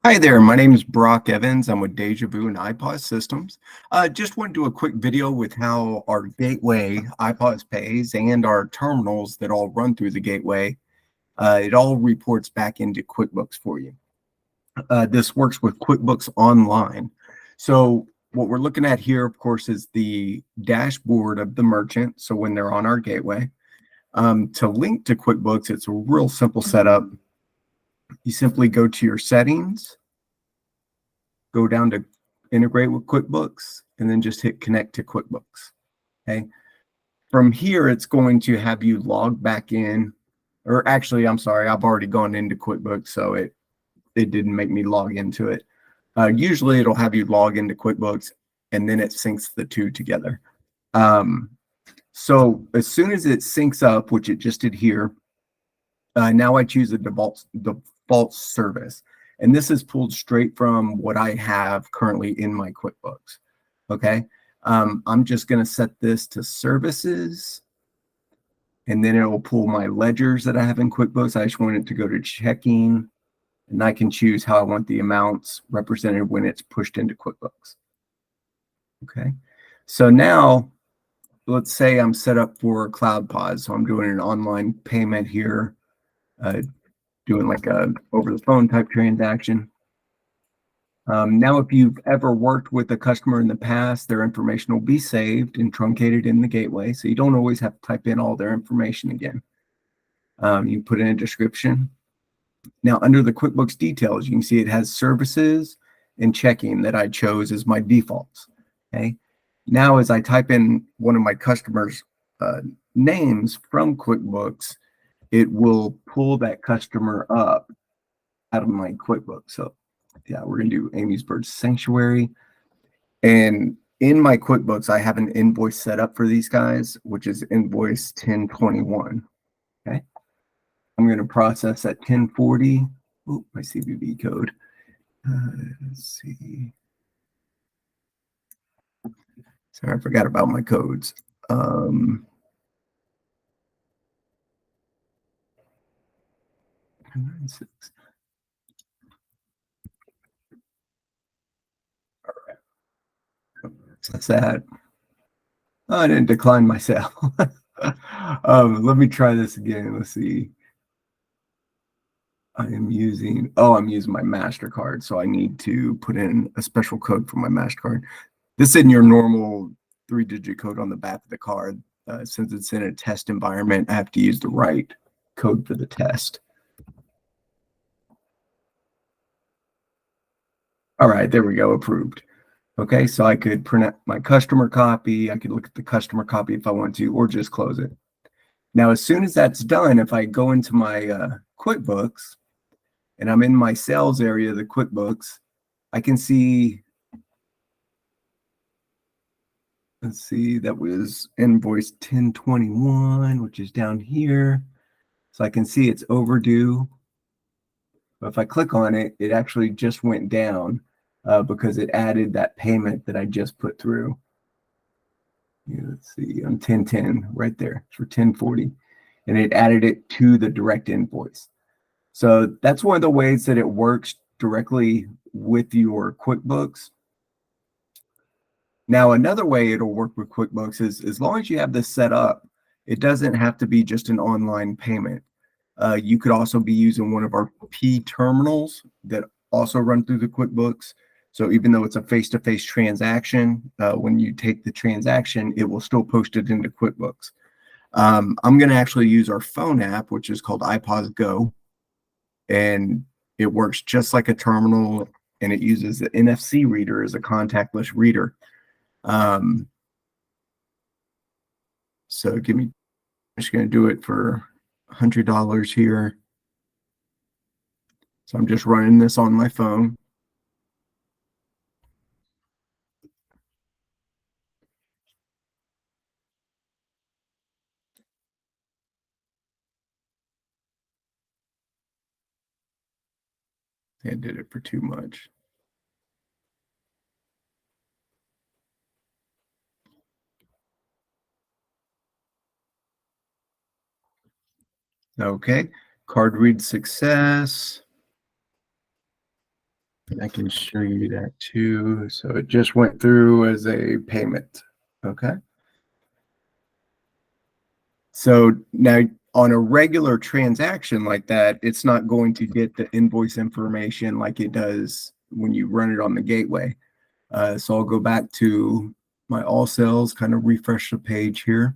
Hi there, my name is Brock Evans. I'm with Deja Vu and IPOS Systems. Just want to do a quick video with how our gateway, IPOS Pays, and our terminals that all run through the gateway, it all reports back into QuickBooks for you. This works with QuickBooks Online. So what we're looking at here, of course, is the dashboard of the merchant. So when they're on our gateway, to link to QuickBooks, it's a real simple setup. You simply go to your settings, go down to integrate with QuickBooks, and then just hit connect to QuickBooks. Okay. From here, it's going to have you log back in, or actually, I'm sorry, I've already gone into QuickBooks, so it didn't make me log into it. Usually it'll have you log into QuickBooks and then it syncs the two together. So as soon as it syncs up, which it just did here, now I choose a default service. And this is pulled straight from what I have currently in my QuickBooks. Okay. I'm just going to set this to services, and then it will pull my ledgers that I have in QuickBooks. I just want it to go to checking, and I can choose how I want the amounts represented when it's pushed into QuickBooks. Okay. So now let's say I'm set up for CloudPOS. So I'm doing an online payment here, doing like a over the phone type transaction. Now, if you've ever worked with a customer in the past, their information will be saved and truncated in the gateway. So you don't always have to type in all their information again. You put in a description. Now, under the QuickBooks details, you can see it has services and checking that I chose as my defaults. Okay. Now, as I type in one of my customers' names from QuickBooks, it will pull that customer up out of my QuickBooks. So yeah, we're going to do Amy's Bird Sanctuary. And in my QuickBooks, I have an invoice set up for these guys, which is invoice 1021. Okay. I'm going to process at 1040. Oh, my CVV code. Let's see. Sorry, I forgot about my codes. 96. All right. So that's that. Oh, I didn't decline my sale. Let me try this again. Let's see. I'm using my MasterCard, so I need to put in a special code for my MasterCard. This isn't your normal 3-digit code on the back of the card. Since it's in a test environment, I have to use the right code for the test. All right, there we go, approved. Okay, so I could print out my customer copy. I could look at the customer copy if I want to, or just close it. Now, as soon as that's done, if I go into my QuickBooks and I'm in my sales area of the QuickBooks, I can see, let's see, that was invoice 1021, which is down here. So I can see it's overdue. But if I click on it, it actually just went down because it added that payment that I just put through. Yeah, let's see, on 1010 right there for 1040. And it added it to the direct invoice. So that's one of the ways that it works directly with your QuickBooks. Now, another way it'll work with QuickBooks is as long as you have this set up, it doesn't have to be just an online payment. You could also be using one of our P terminals that also run through the QuickBooks. So even though it's a face-to-face transaction, when you take the transaction, it will still post it into QuickBooks. I'm going to actually use our phone app, which is called IPOS Go. And it works just like a terminal, and it uses the NFC reader as a contactless reader. So I'm just going to do it for $100 here. So I'm just running this on my phone. I did it for too much. Okay, card read success. I can show you that too. So it just went through as a payment. Okay. So now on a regular transaction like that, it's not going to get the invoice information like it does when you run it on the gateway. So I'll go back to my all sales, kind of refresh the page here.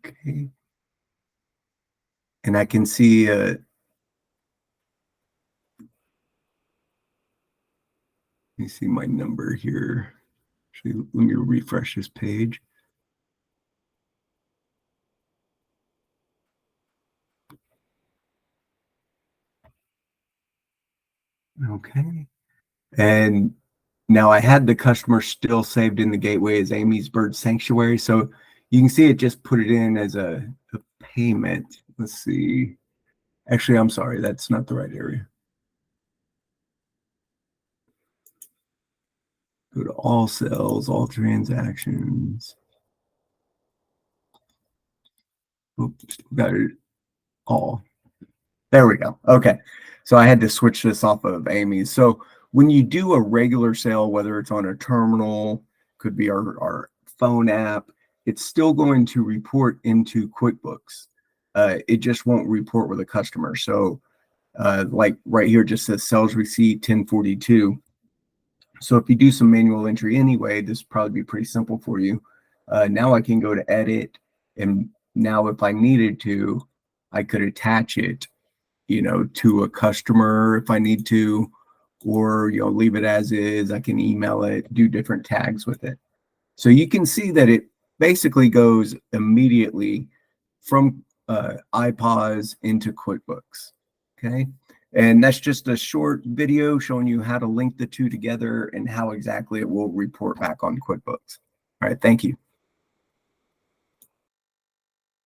Okay. And I can see let me see my number here. Actually, let me refresh this page. Okay. And now I had the customer still saved in the gateway as Amy's Bird Sanctuary. So you can see it just put it in as a payment. Let's see. Actually, I'm sorry, that's not the right area. Go to all sales, all transactions. Oops, got it all. There we go. Okay. So I had to switch this off of Amy's. So when you do a regular sale, whether it's on a terminal, could be our phone app, it's still going to report into QuickBooks. It just won't report with a customer. So like right here, just says sales receipt 1042. So if you do some manual entry anyway, this would probably be pretty simple for you. Now I can go to edit, and now if I needed to, I could attach it, to a customer if I need to, or, leave it as is. I can email it, do different tags with it. So you can see that it basically goes immediately from IPOS into QuickBooks. Okay. And that's just a short video showing you how to link the two together and how exactly it will report back on QuickBooks. All right. Thank you.